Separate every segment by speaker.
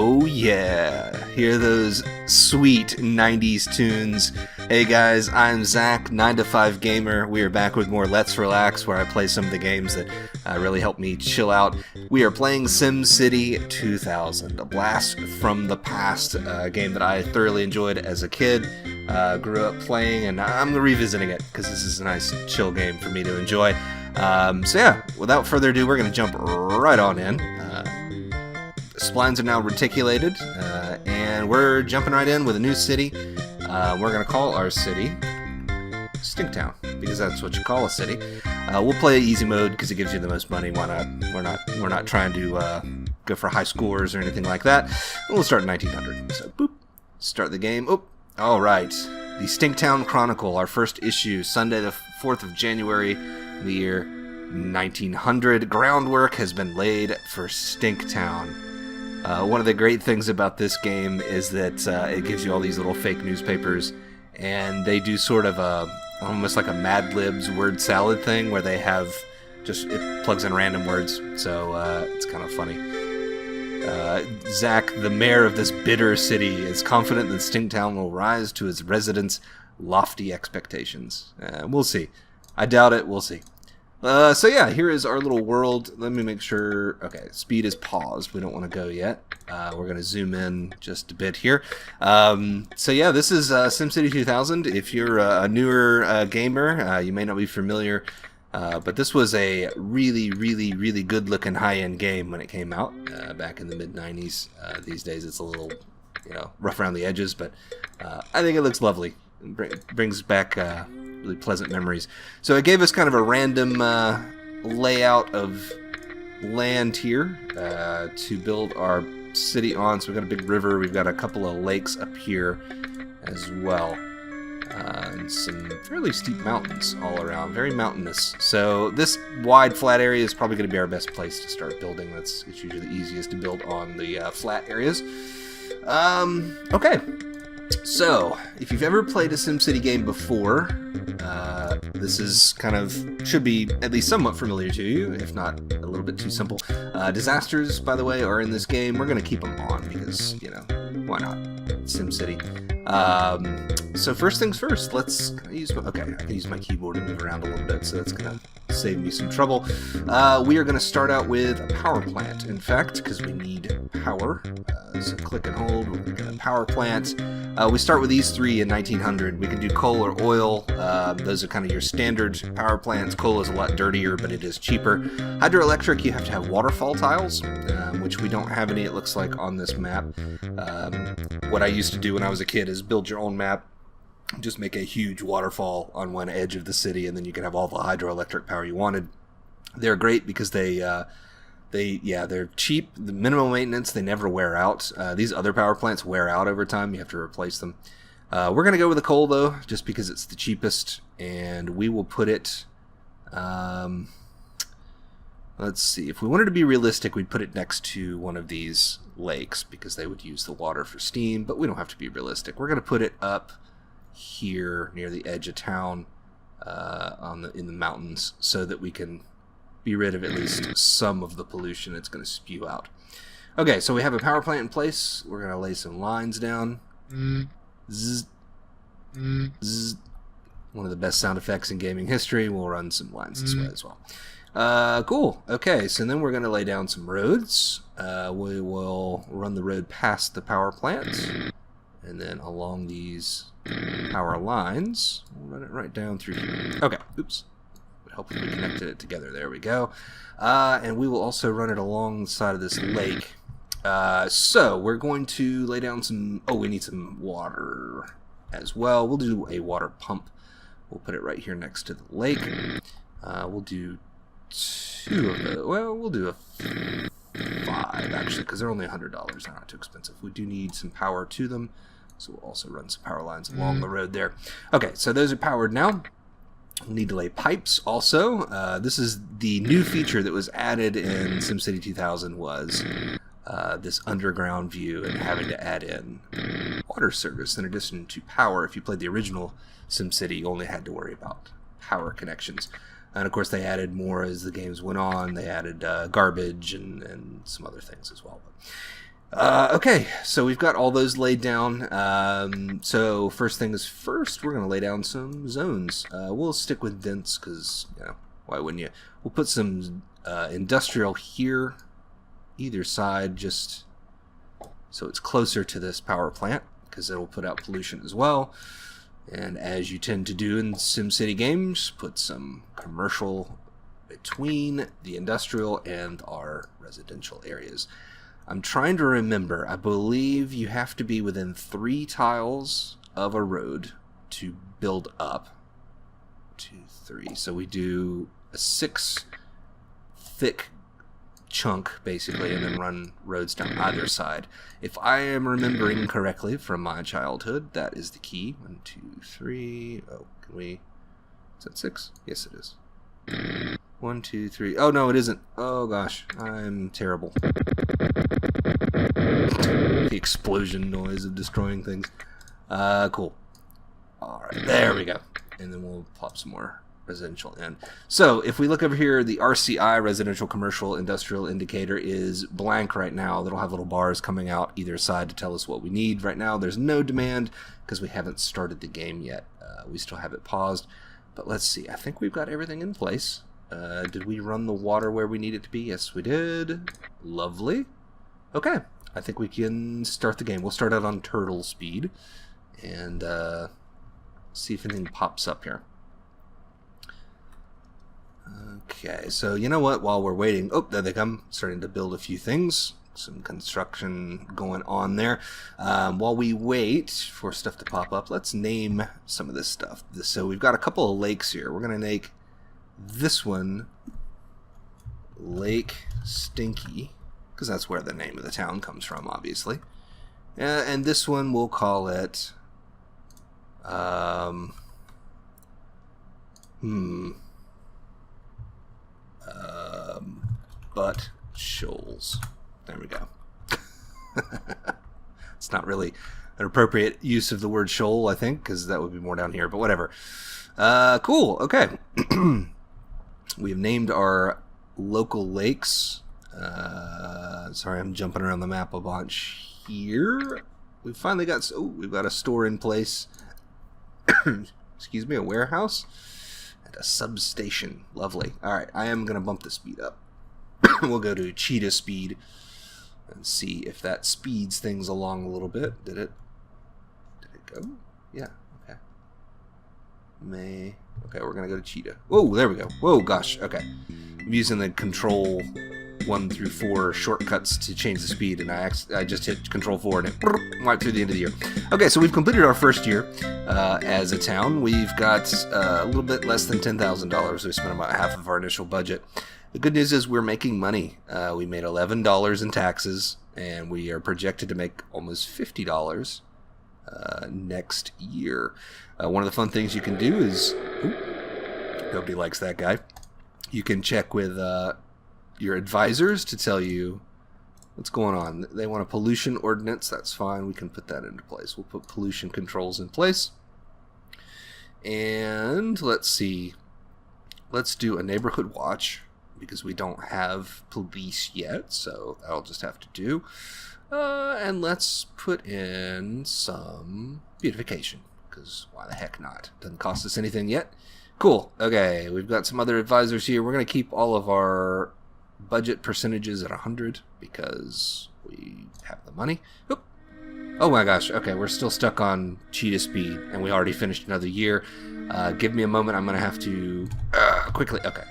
Speaker 1: Oh yeah, hear those sweet 90s tunes. Hey guys, I'm Zach, 9 to 5 Gamer. We are back with more Let's Relax, where I play some of the games that really help me chill out. We are playing SimCity 2000, a blast from the past, a game that I thoroughly enjoyed as a kid, grew up playing, and I'm revisiting it because this is a nice chill game for me to enjoy. So yeah, without further ado, we're going to jump right on in. Splines are now reticulated, and we're jumping right in with a new city. We're going to call our city Stinktown, because that's what you call a city. We'll play easy mode because it gives you the most money. Why not? We're not trying to go for high scores or anything like that. We'll start in 1900. So boop, start the game. Oh, all right. The Stinktown Chronicle, our first issue, Sunday the 4th of January, in the year 1900. Groundwork has been laid for Stinktown. One of the great things about this game is that it gives you all these little fake newspapers, and they do sort of almost like a Mad Libs word salad thing where they have it plugs in random words, so it's kind of funny. Zach, the mayor of this bitter city, is confident that Stinktown will rise to its residents' lofty expectations. We'll see. I doubt it. We'll see. So yeah, here is our little world. Let me make sure. Okay, speed is paused. We don't want to go yet. We're going to zoom in just a bit here. So yeah, this is SimCity 2000. If you're a newer gamer, you may not be familiar, but this was a really, really, really good-looking high-end game when it came out back in the mid-90s. These days it's a little, rough around the edges, but I think it looks lovely. It brings back really pleasant memories. So it gave us kind of a random layout of land here to build our city on. So we've got a big river, we've got a couple of lakes up here as well, and some fairly steep mountains all around, very mountainous. So this wide flat area is probably going to be our best place to start building. It's usually the easiest to build on the flat areas. Okay. So, if you've ever played a SimCity game before, this is should be at least somewhat familiar to you, if not a little bit too simple. Disasters, by the way, are in this game. We're going to keep them on because, why not? SimCity. So first things first, I can use my keyboard and move around a little bit, so that's going to save me some trouble. We are going to start out with a power plant, in fact, because we need power. So click and hold, we're going to get a power plant. We start with these three in 1900. We can do coal or oil. Those are kind of your standard power plants. Coal is a lot dirtier, but it is cheaper. Hydroelectric, you have to have waterfall tiles, which we don't have any, it looks like, on this map. What I used to do when I was a kid is build your own map. Just make a huge waterfall on one edge of the city, and then you can have all the hydroelectric power you wanted. They're great because they're cheap, the minimal maintenance, they never wear out. These other power plants wear out over time, you have to replace them. We're going to go with the coal, though, just because it's the cheapest, and we will put it, let's see, if we wanted to be realistic, we'd put it next to one of these lakes, because they would use the water for steam, but we don't have to be realistic. We're going to put it up here near the edge of town, in the mountains, so that we can be rid of at least some of the pollution it's going to spew out. Okay, so we have a power plant in place. We're going to lay some lines down. Zzz. Zzz. One of the best sound effects in gaming history. We'll run some lines this way as well. Cool. Okay, so then we're going to lay down some roads. We will run the road past the power plant, and then along these power lines, we'll run it right down through here. Okay, oops. Would help if we connected it together. There we go. And we will also run it along the side of this lake. So we're going to lay down we need some water as well. We'll do a water pump. We'll put it right here next to the lake. We'll do two of those. Well, we'll do a 5, actually, because they're only $100. They're not too expensive. We do need some power to them, so we'll also run some power lines along the road there. Okay, so those are powered now. We'll need to lay pipes also. This is the new feature that was added in SimCity 2000 was this underground view and having to add in water service in addition to power. If you played the original SimCity, you only had to worry about power connections. And of course they added more as the games went on. They added garbage and some other things as well. Okay, so we've got all those laid down. So first things first, we're going to lay down some zones. We'll stick with dense because, why wouldn't you? We'll put some industrial here, either side, just so it's closer to this power plant because it'll put out pollution as well. And as you tend to do in SimCity games, put some commercial between the industrial and our residential areas. I'm trying to remember. I believe you have to be within 3 tiles of a road to build up. 2, 3. So we do a 6 thick chunk, basically, and then run roads down either side. If I am remembering correctly from my childhood, that is the key. 1, 2, 3. Oh, can we... Is that 6? Yes, it is. 1, 2, 3. Oh, no, it isn't. Oh, gosh. I'm terrible. The explosion noise of destroying things. Cool. Alright, there we go. And then we'll plop some more residential in. So, if we look over here, the RCI, Residential Commercial Industrial Indicator, is blank right now. That'll have little bars coming out either side to tell us what we need. Right now, there's no demand because we haven't started the game yet. We still have it paused. But let's see. I think we've got everything in place. Did we run the water where we need it to be? Yes, we did. Lovely. Okay. I think we can start the game. We'll start out on turtle speed and see if anything pops up here. Okay, so you know what? While we're waiting... Oh, there they come. Starting to build a few things. Some construction going on there. While we wait for stuff to pop up, let's name some of this stuff. So we've got a couple of lakes here. We're going to make this one Lake Stinky, because that's where the name of the town comes from, obviously. And this one we'll call it... Butt Shoals. There we go. It's not really an appropriate use of the word shoal, I think, because that would be more down here, but whatever. Cool, okay. We have named our local lakes. Sorry, I'm jumping around the map a bunch here. We've finally got... Oh, we've got a store in place. Excuse me, a warehouse. And a substation. Lovely. Alright, I am going to bump the speed up. We'll go to cheetah speed and see if that speeds things along a little bit. Did it go? Yeah, okay. Okay, we're going to go to cheetah. Whoa, there we go. Whoa, gosh, okay. I'm using the control 1 through 4 shortcuts to change the speed, and I just hit control 4 and it went through the end of the year. Okay, so we've completed our first year as a town. We've got a little bit less than $10,000. We spent about half of our initial budget. The good news is we're making money. We made $11 in taxes, and we are projected to make almost $50 next year. One of the fun things you can do is... Ooh, nobody likes that guy. You can check with your advisors to tell you what's going on. They want a pollution ordinance. That's fine. We can put that into place. We'll put pollution controls in place. And let's see. Let's do a neighborhood watch, because we don't have police yet, so that'll just have to do. And let's put in some beautification, because why the heck not? Doesn't cost us anything yet. Cool. Okay, we've got some other advisors here. We're going to keep all of our budget percentages at 100, because we have the money. Oop. Oh my gosh. Okay, we're still stuck on cheetah speed, and we already finished another year. Give me a moment. I'm going to have to quickly... Okay.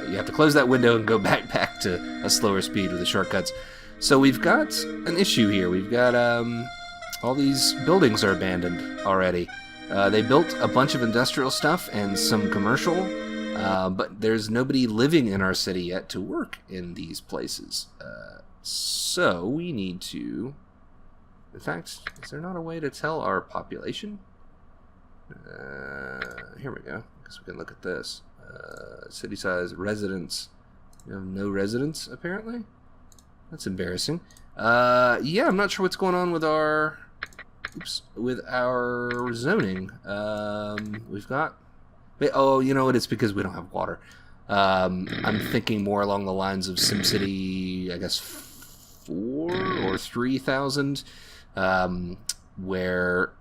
Speaker 1: You have to close that window and go back to a slower speed with the shortcuts. So we've got an issue here. We've got all these buildings are abandoned already. They built a bunch of industrial stuff and some commercial, but there's nobody living in our city yet to work in these places. So we need to... In fact, is there not a way to tell our population? Here we go. I guess we can look at this. City size, residents. We have no residents, apparently. That's embarrassing. Yeah, I'm not sure what's going on with our... Oops. With our zoning. We've got... Oh, you know what? It's because we don't have water. I'm thinking more along the lines of SimCity, I guess, or 3,000, where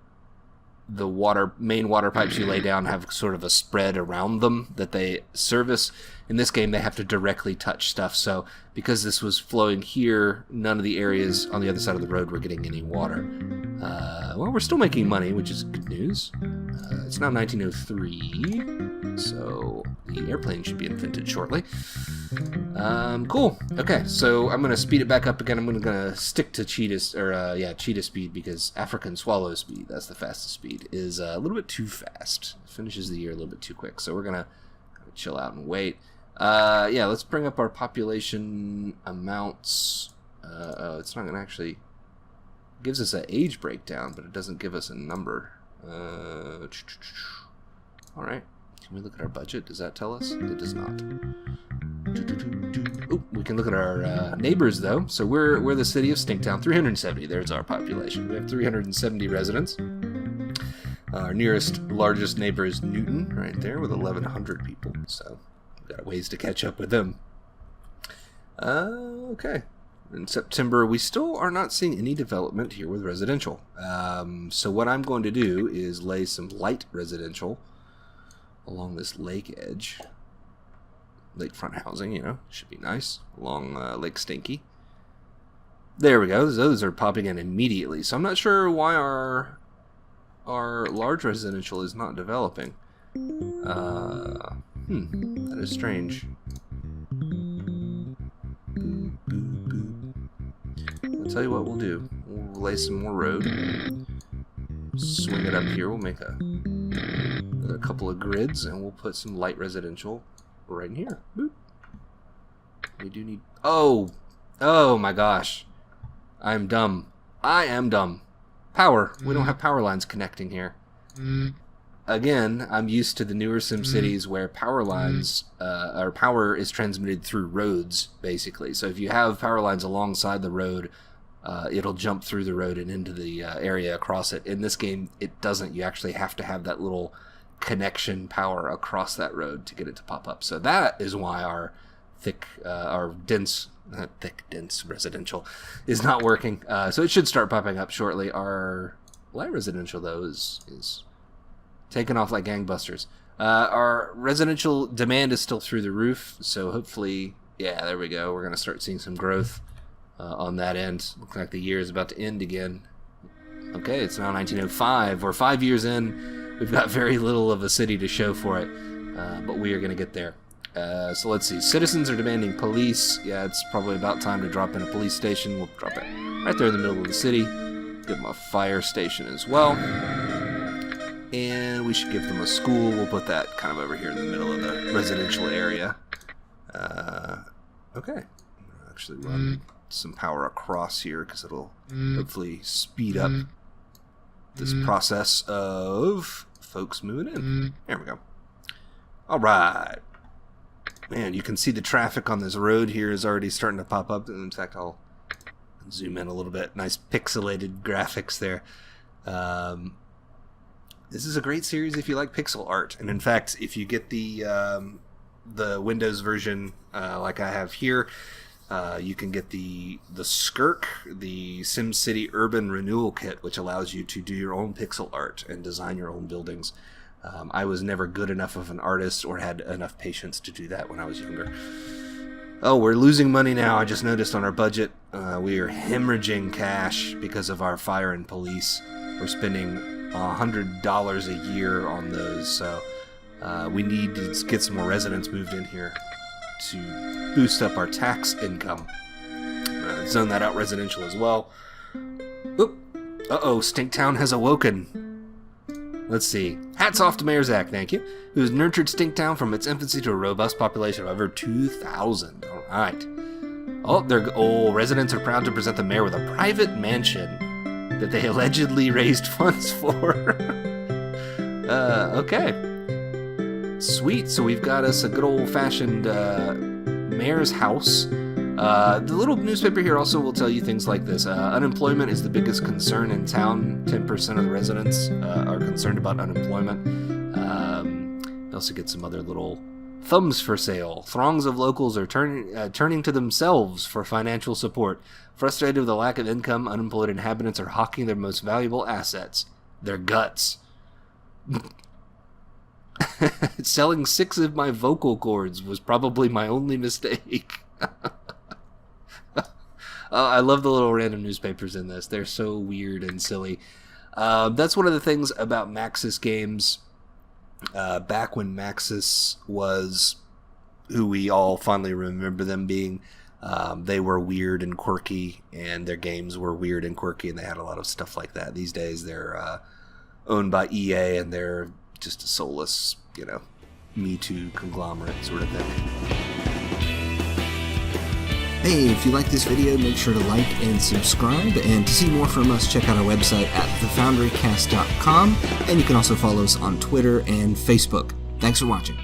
Speaker 1: the main water pipes you lay down have sort of a spread around them that they service. In this game, they have to directly touch stuff. So because this was flowing here, none of the areas on the other side of the road were getting any water. Well, we're still making money, which is good news. It's now 1903, so the airplane should be invented shortly. Cool. Okay, so I'm going to speed it back up again. I'm going to stick to cheetah speed, because African swallow speed, that's the fastest speed, is a little bit too fast. It finishes the year a little bit too quick, so we're going to chill out and wait. Yeah, let's bring up our population amounts. It's not going to actually... It gives us an age breakdown, but it doesn't give us a number. Alright. Can we look at our budget? Does that tell us? It does not. Oh, we can look at our neighbors, though. So we're the city of Stinktown. 370. There's our population. We have 370 residents. Our nearest, largest neighbor is Newton, right there, with 1,100 people. So we've got ways to catch up with them. Okay. In September, we still are not seeing any development here with residential. So what I'm going to do is lay some light residential along this lake edge. Lakefront housing, should be nice. Along Lake Stinky. There we go. Those are popping in immediately. So I'm not sure why our large residential is not developing. That is strange. I'll tell you what we'll do. We'll lay some more road. Swing it up here. We'll make a couple of grids, and we'll put some light residential right in here. Boop. We do need... Oh my gosh. I'm dumb. I am dumb. Power. We don't have power lines connecting here. Again, I'm used to the newer SimCities where power lines, or power is transmitted through roads, basically. So if you have power lines alongside the road, it'll jump through the road and into the area across it. In this game, it doesn't. You actually have to have that little connection power across that road to get it to pop up. So that is why our dense residential is not working. So it should start popping up shortly. Our light residential, though, is taking off like gangbusters. Our residential demand is still through the roof, so hopefully, yeah, there we go. We're going to start seeing some growth on that end. Looks like the year is about to end again. Okay, it's now 1905. We're 5 years in. We've got very little of a city to show for it, but we are going to get there. So let's see. Citizens are demanding police. Yeah, it's probably about time to drop in a police station. We'll drop it right there in the middle of the city. Give them a fire station as well. And we should give them a school. We'll put that kind of over here in the middle of the residential area. Okay. I'll actually run some power across here because it'll hopefully speed up this process of folks moving in. There we go. All right. Man, you can see the traffic on this road here is already starting to pop up. In fact, I'll zoom in a little bit. Nice pixelated graphics there. This is a great series if you like pixel art. And in fact, if you get the Windows version like I have here, you can get the SKIRK, the SimCity Urban Renewal Kit, which allows you to do your own pixel art and design your own buildings. I was never good enough of an artist or had enough patience to do that when I was younger. Oh, we're losing money now. I just noticed on our budget. We are hemorrhaging cash because of our fire and police. We're spending $100 a year on those, so we need to get some more residents moved in here to boost up our tax income. Zone that out residential as well. Oop. Uh-oh, Stinktown has awoken. Let's see. Hats off to Mayor Zach, thank you, who has nurtured Stinktown from its infancy to a robust population of over 2,000. All right. Oh, residents are proud to present the mayor with a private mansion that they allegedly raised funds for. Okay. Sweet. So we've got us a good old-fashioned mayor's house. The little newspaper here also will tell you things like this. Unemployment is the biggest concern in town. 10% of the residents are concerned about unemployment. You also get some other little Thumbs for sale. Throngs of locals are turning to themselves for financial support. Frustrated with the lack of income, unemployed inhabitants are hawking their most valuable assets, their guts. Selling 6 of my vocal cords was probably my only mistake. I love the little random newspapers in this. They're so weird and silly. That's one of the things about Maxis games. Back when Maxis was who we all fondly remember them being, they were weird and quirky, and their games were weird and quirky, and they had a lot of stuff like that. These days, they're owned by EA, and they're just a soulless, Me Too conglomerate sort of thing.
Speaker 2: Hey, if you like this video, make sure to like and subscribe, and to see more from us, check out our website at thefoundrycast.com, and you can also follow us on Twitter and Facebook. Thanks for watching.